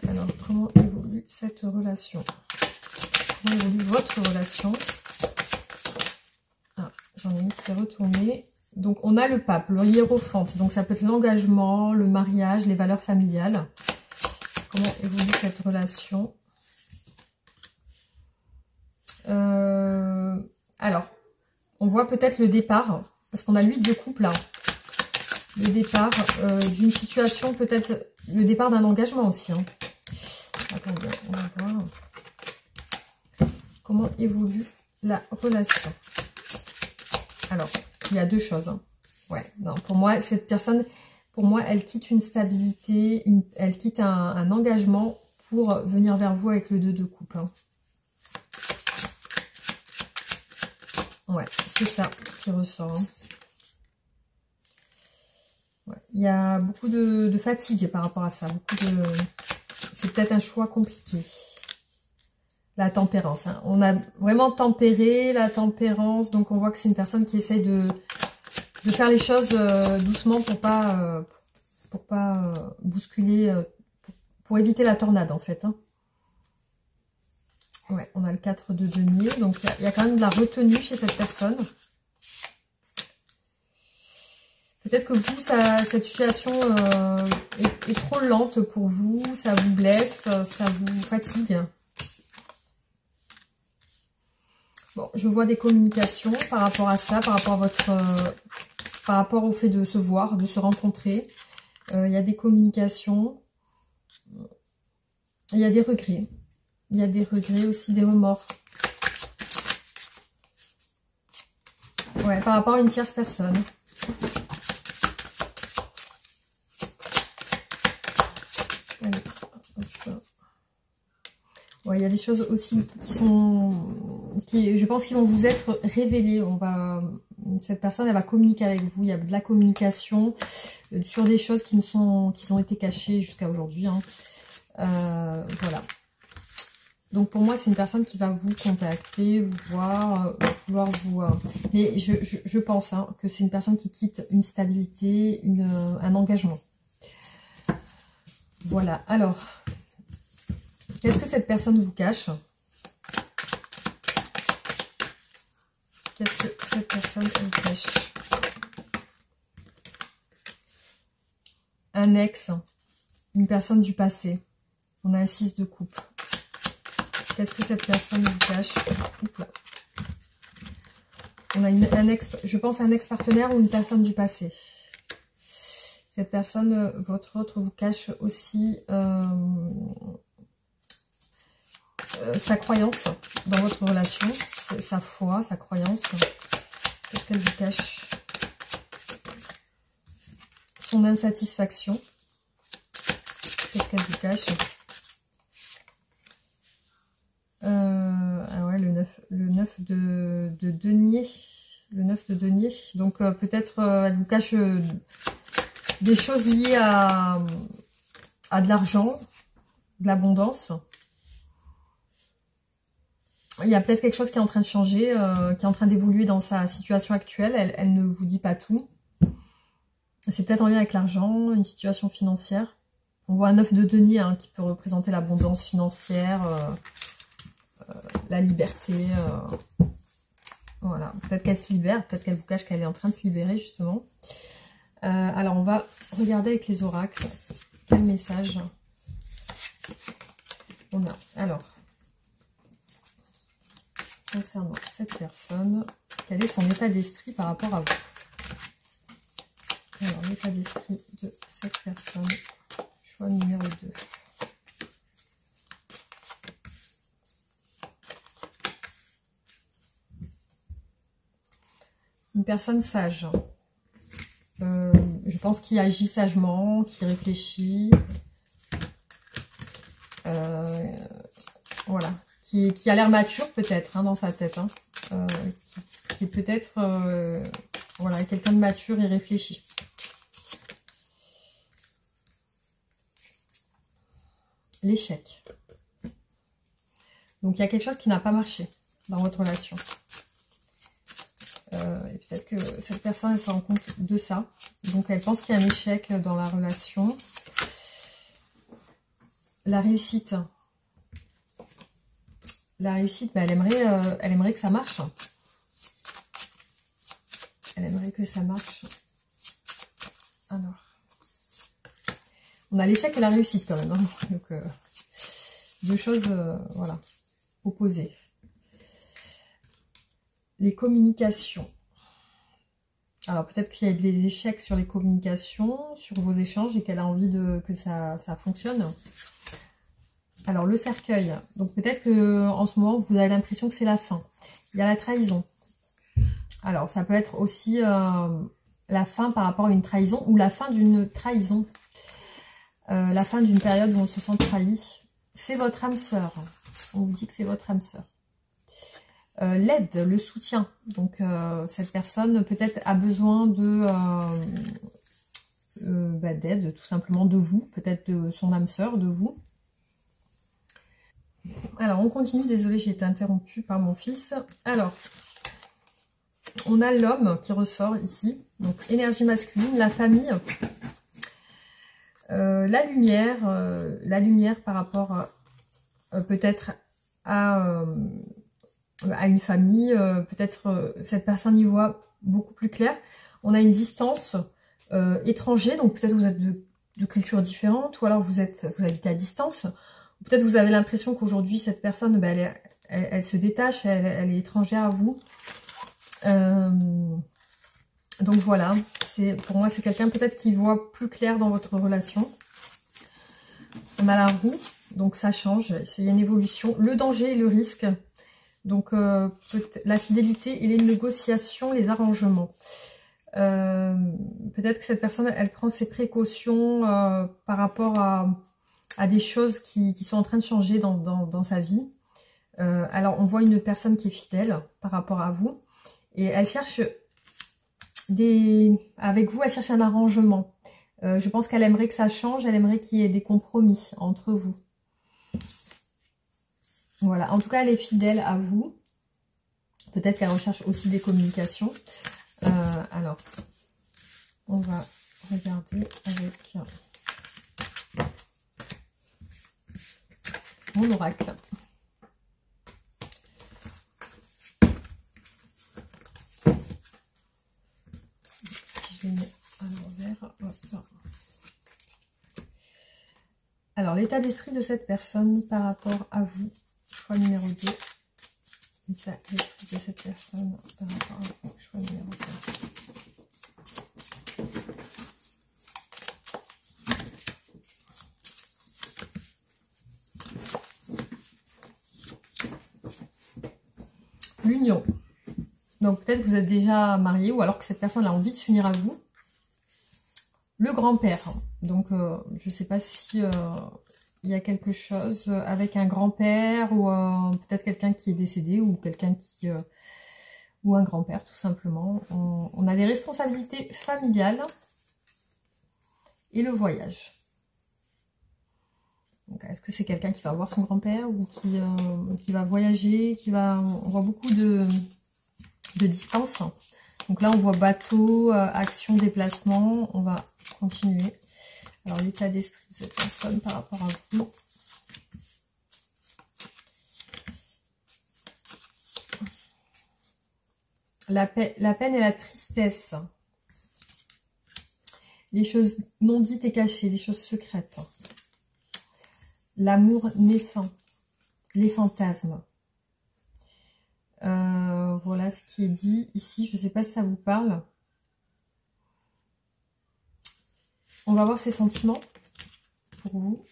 Alors, comment évolue cette relation? Comment évolue votre relation? Ah, j'en ai une qui s'est retournée. Donc, on a le pape, le hiérophante. Donc, ça peut être l'engagement, le mariage, les valeurs familiales. Comment évolue cette relation? Alors, on voit peut-être le départ, parce qu'on a l'huile de couple là. Le départ d'une situation, peut-être le départ d'un engagement aussi. Hein. Attendez, on va voir comment évolue la relation. Alors, il y a deux choses. Hein. Ouais, non, pour moi, cette personne, elle quitte une stabilité, elle quitte un engagement pour venir vers vous avec le 2 de coupe. Hein. Ouais, c'est ça qui ressort. Hein. Ouais, il y a beaucoup de fatigue par rapport à ça. C'est peut-être un choix compliqué. La tempérance. Hein. On a vraiment tempéré la tempérance. Donc, on voit que c'est une personne qui essaye de faire les choses doucement pour pas bousculer, pour éviter la tornade, en fait. Hein. Ouais, on a le 4 de denier. Donc, il y a quand même de la retenue chez cette personne. Peut-être que vous, cette situation est trop lente pour vous. Ça vous blesse, ça vous fatigue. Bon, je vois des communications par rapport à ça, par rapport au fait de se voir, de se rencontrer. Il y a des communications. Il y a des regrets. Il y a des regrets aussi, des remords. Ouais, par rapport à une tierce personne. Allez, hop. Ouais, il y a des choses aussi je pense qu'ils vont vous être révélées. Cette personne, elle va communiquer avec vous. Il y a de la communication sur des choses qui ont été cachées jusqu'à aujourd'hui. Hein. Voilà. Donc pour moi, c'est une personne qui va vous contacter, vous voir, vouloir vous... Mais je pense hein, que c'est une personne qui quitte une stabilité, un engagement. Voilà. Alors, qu'est-ce que cette personne vous cache? Qu'est-ce que cette personne vous cache? Un ex, une personne du passé. On a un 6 de coupe. Qu'est-ce que cette personne vous cache? On a un ex, je pense un ex-partenaire ou une personne du passé. Cette personne, votre autre, vous cache aussi sa croyance dans votre relation, sa foi, sa croyance. Qu'est-ce qu'elle vous cache? Son insatisfaction. Qu'est-ce qu'elle vous cache? Ah ouais, le 9 de denier. Le 9 de denier. Donc peut-être elle vous cache des choses liées à de l'argent, de l'abondance. Il y a peut-être quelque chose qui est en train de changer, qui est en train d'évoluer dans sa situation actuelle. Elle ne vous dit pas tout. C'est peut-être en lien avec l'argent, une situation financière. On voit un 9 de denier hein, qui peut représenter l'abondance financière, la liberté. Voilà, peut-être qu'elle se libère, peut-être qu'elle vous cache qu'elle est en train de se libérer justement. Alors on va regarder avec les oracles. Quel message on a? Alors, concernant cette personne, quel est son état d'esprit par rapport à vous? Alors, l'état d'esprit de cette personne Choix numéro 2. Une personne sage. Je pense qu'il agit sagement, qu'il réfléchit. Voilà. Qui a l'air mature peut-être hein, dans sa tête. Hein. Qui est peut-être voilà, quelqu'un de mature et réfléchi. L'échec. Donc il y a quelque chose qui n'a pas marché dans votre relation. Et peut-être que cette personne elle se rend compte de ça. Donc elle pense qu'il y a un échec dans la relation. La réussite. La réussite, bah, elle aimerait que ça marche. Elle aimerait que ça marche. Alors. On a l'échec et la réussite quand même. Hein. Donc, deux choses voilà, opposées. Les communications. Alors peut-être qu'il y a des échecs sur les communications, sur vos échanges et qu'elle a envie que ça fonctionne. Alors le cercueil. Donc peut-être que en ce moment vous avez l'impression que c'est la fin. Il y a la trahison. Alors ça peut être aussi la fin par rapport à une trahison ou la fin d'une trahison. La fin d'une période où on se sent trahi. C'est votre âme sœur. On vous dit que c'est votre âme sœur. L'aide, le soutien. Donc cette personne peut-être a besoin d'aide, tout simplement de vous, peut-être de son âme sœur, de vous. Alors on continue, désolée j'ai été interrompue par mon fils. Alors, on a l'homme qui ressort ici, donc énergie masculine, la famille, la lumière par rapport peut-être à une famille, peut-être cette personne y voit beaucoup plus clair. On a une distance étranger, donc peut-être vous êtes de cultures différentes, ou alors vous habitez à distance. Peut-être vous avez l'impression qu'aujourd'hui cette personne, ben, elle se détache, elle est étrangère à vous. Donc voilà, pour moi c'est quelqu'un peut-être qui voit plus clair dans votre relation. On a la roue, donc ça change, il y a une évolution. Le danger et le risque. Donc, la fidélité et les négociations, les arrangements. Peut-être que cette personne, elle prend ses précautions par rapport à des choses qui sont en train de changer dans sa vie. Alors, on voit une personne qui est fidèle par rapport à vous. Et elle cherche avec vous, elle cherche un arrangement. Je pense qu'elle aimerait que ça change, elle aimerait qu'il y ait des compromis entre vous. Voilà, en tout cas, elle est fidèle à vous. Peut-être qu'elle recherche aussi des communications. Alors, on va regarder avec mon oracle. Si je les mets à l'envers. Alors, l'état d'esprit de cette personne par rapport à vous. Choix numéro 2. L'état d'esprit de cette personne par rapport à vous. Choix numéro 2. L'union. Donc peut-être que vous êtes déjà marié ou alors que cette personne a envie de s'unir à vous. Le grand-père. Donc je ne sais pas si il y a quelque chose avec un grand-père ou peut-être quelqu'un qui est décédé ou quelqu'un qui... ou un grand-père tout simplement. On a des responsabilités familiales et le voyage. Est-ce que c'est quelqu'un qui va voir son grand-père ou qui va voyager, on voit beaucoup de distance. Donc là on voit bateau, action, déplacement. On va continuer. Alors l'état d'esprit de cette personne par rapport à vous. La peine et la tristesse. Les choses non dites et cachées, les choses secrètes. L'amour naissant. Les fantasmes. Voilà ce qui est dit ici. Je ne sais pas si ça vous parle. On va voir ses sentiments. pour vous.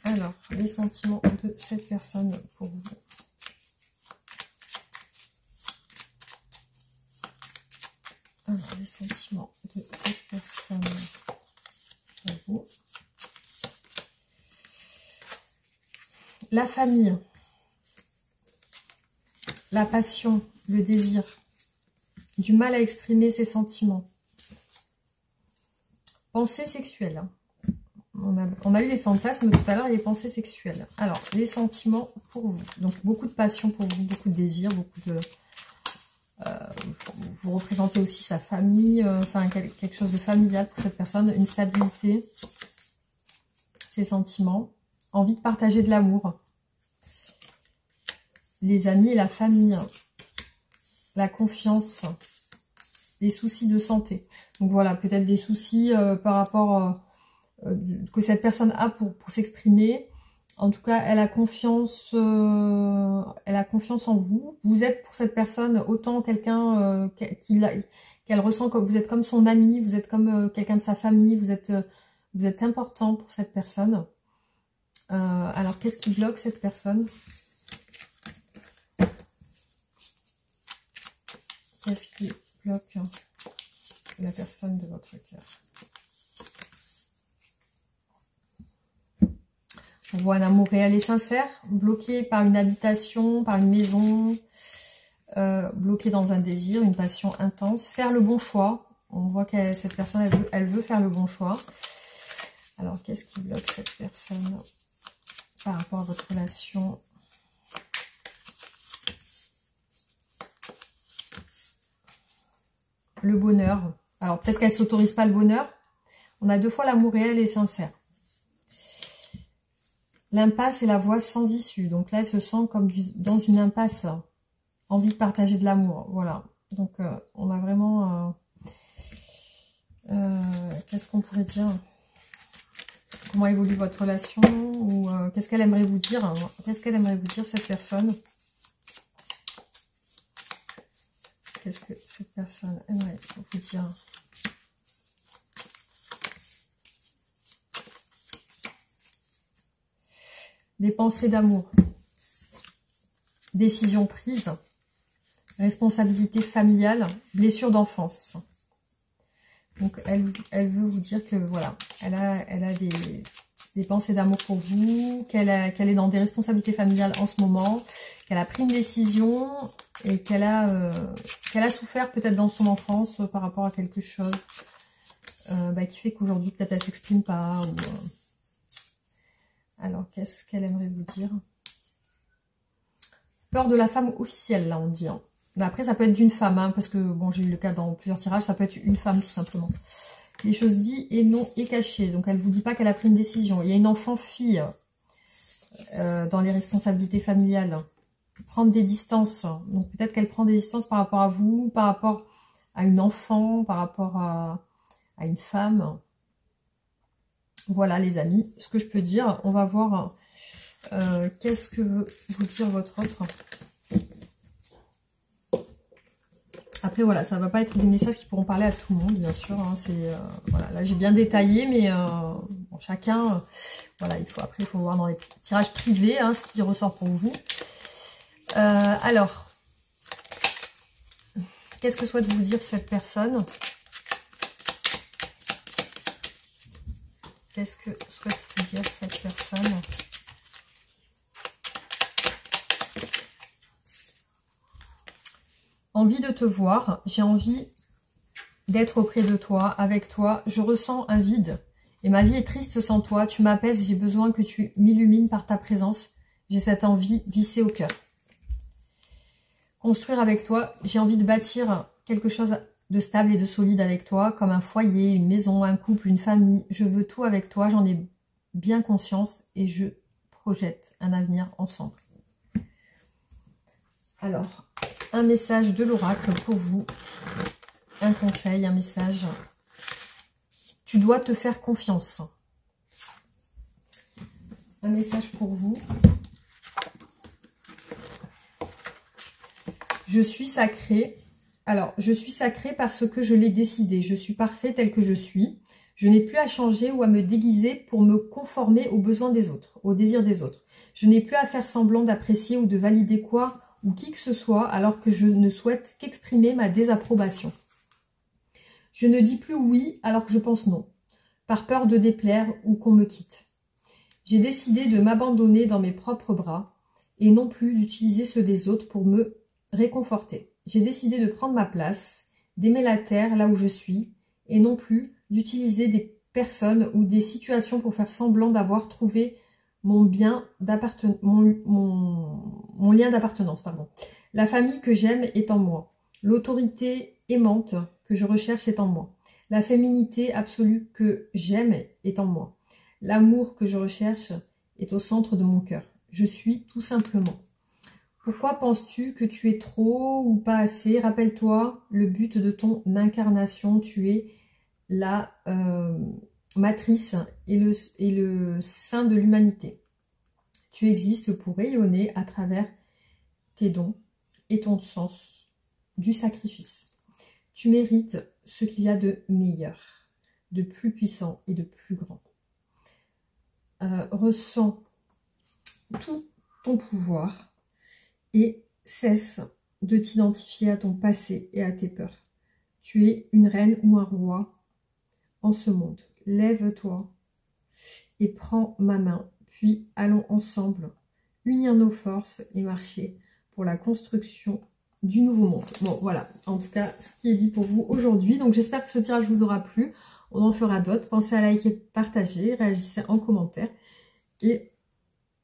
Alors, les sentiments de cette personne pour vous. Alors, les sentiments de cette personne pour vous. La famille, la passion, le désir, du mal à exprimer ses sentiments. Pensée sexuelle. On a eu les fantasmes tout à l'heure et les pensées sexuelles. Alors, les sentiments pour vous. Donc, beaucoup de passion pour vous, beaucoup de désir, beaucoup de... vous représentez aussi sa famille, enfin quelque chose de familial pour cette personne, une stabilité, ses sentiments, envie de partager de l'amour, les amis et la famille, la confiance, les soucis de santé. Donc voilà, peut-être des soucis par rapport que cette personne a pour s'exprimer. En tout cas, elle a confiance en vous. Vous êtes pour cette personne autant quelqu'un qu'elle ressent comme vous êtes comme son ami, vous êtes comme quelqu'un de sa famille, vous êtes important pour cette personne. Alors, qu'est-ce qui bloque cette personne? Qu'est-ce qui bloque la personne de votre cœur? On voit un amour réel et sincère, bloqué par une habitation, par une maison, bloqué dans un désir, une passion intense. Faire le bon choix. On voit que cette personne, elle veut faire le bon choix. Alors, qu'est-ce qui bloque cette personne par rapport à votre relation? Le bonheur. Alors, peut-être qu'elle ne s'autorise pas le bonheur. On a deux fois l'amour réel et sincère. L'impasse et la voie sans issue. Donc là, elle se sent comme dans une impasse. Envie de partager de l'amour. Voilà. Donc, on a vraiment... qu'est-ce qu'on pourrait dire? Comment évolue votre relation? Ou qu'est-ce qu'elle aimerait vous dire? Qu'est-ce qu'elle aimerait vous dire, cette personne? Qu'est-ce que cette personne aimerait vous dire? Des pensées d'amour, décisions prises, responsabilité familiale, blessure d'enfance. Donc, elle veut vous dire que, voilà, elle a des pensées d'amour pour vous, qu'elle est dans des responsabilités familiales en ce moment, qu'elle a pris une décision et qu'elle a souffert peut-être dans son enfance par rapport à quelque chose qui fait qu'aujourd'hui, peut-être, elle ne s'exprime pas. Ou, alors, qu'est-ce qu'elle aimerait vous dire? Peur de la femme officielle, là, on dit. Hein. Mais après, ça peut être d'une femme, hein, parce que, bon, j'ai eu le cas dans plusieurs tirages, ça peut être une femme, tout simplement. Les choses dites et non et cachées. Donc, elle ne vous dit pas qu'elle a pris une décision. Il y a une enfant-fille dans les responsabilités familiales. Prendre des distances. Donc, peut-être qu'elle prend des distances par rapport à vous, par rapport à une enfant, par rapport à une femme. Voilà, les amis, ce que je peux dire. On va voir qu'est-ce que veut vous dire votre autre. Après, voilà, ça ne va pas être des messages qui pourront parler à tout le monde, bien sûr. Hein, voilà, là, j'ai bien détaillé, mais bon, chacun, voilà, après, il faut voir dans les tirages privés hein, ce qui ressort pour vous. Alors, qu'est-ce que souhaite vous dire cette personne? Qu'est-ce que souhaite vous dire cette personne? Envie de te voir, j'ai envie d'être auprès de toi, avec toi. Je ressens un vide et ma vie est triste sans toi. Tu m'apaises, j'ai besoin que tu m'illumines par ta présence. J'ai cette envie glissée au cœur. Construire avec toi, j'ai envie de bâtir quelque chose de stable et de solide avec toi, comme un foyer, une maison, un couple, une famille. Je veux tout avec toi, j'en ai bien conscience et je projette un avenir ensemble. Alors, un message de l'oracle pour vous, un conseil, un message. Tu dois te faire confiance. Un message pour vous. Je suis sacrée. Alors, je suis sacrée parce que je l'ai décidé. Je suis parfaite telle que je suis. Je n'ai plus à changer ou à me déguiser pour me conformer aux besoins des autres, aux désirs des autres. Je n'ai plus à faire semblant d'apprécier ou de valider quoi ou qui que ce soit alors que je ne souhaite qu'exprimer ma désapprobation. Je ne dis plus oui alors que je pense non, par peur de déplaire ou qu'on me quitte. J'ai décidé de m'abandonner dans mes propres bras et non plus d'utiliser ceux des autres pour me réconforter. J'ai décidé de prendre ma place, d'aimer la terre là où je suis et non plus d'utiliser des personnes ou des situations pour faire semblant d'avoir trouvé mon lien d'appartenance. La famille que j'aime est en moi. L'autorité aimante que je recherche est en moi. La féminité absolue que j'aime est en moi. L'amour que je recherche est au centre de mon cœur. Je suis tout simplement. Pourquoi penses-tu que tu es trop ou pas assez? Rappelle-toi le but de ton incarnation. Tu es la matrice et le sein de l'humanité. Tu existes pour rayonner à travers tes dons et ton sens du sacrifice. Tu mérites ce qu'il y a de meilleur, de plus puissant et de plus grand. Ressens tout ton pouvoir et cesse de t'identifier à ton passé et à tes peurs. Tu es une reine ou un roi en ce monde. Lève-toi et prends ma main, puis allons ensemble unir nos forces et marcher pour la construction du nouveau monde. Bon, voilà, en tout cas, ce qui est dit pour vous aujourd'hui. Donc, j'espère que ce tirage vous aura plu. On en fera d'autres. Pensez à liker, partager, réagissez en commentaire. Et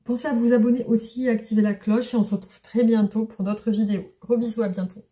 pensez à vous abonner aussi, à activer la cloche. Et on se retrouve très bientôt pour d'autres vidéos. Gros bisous, à bientôt.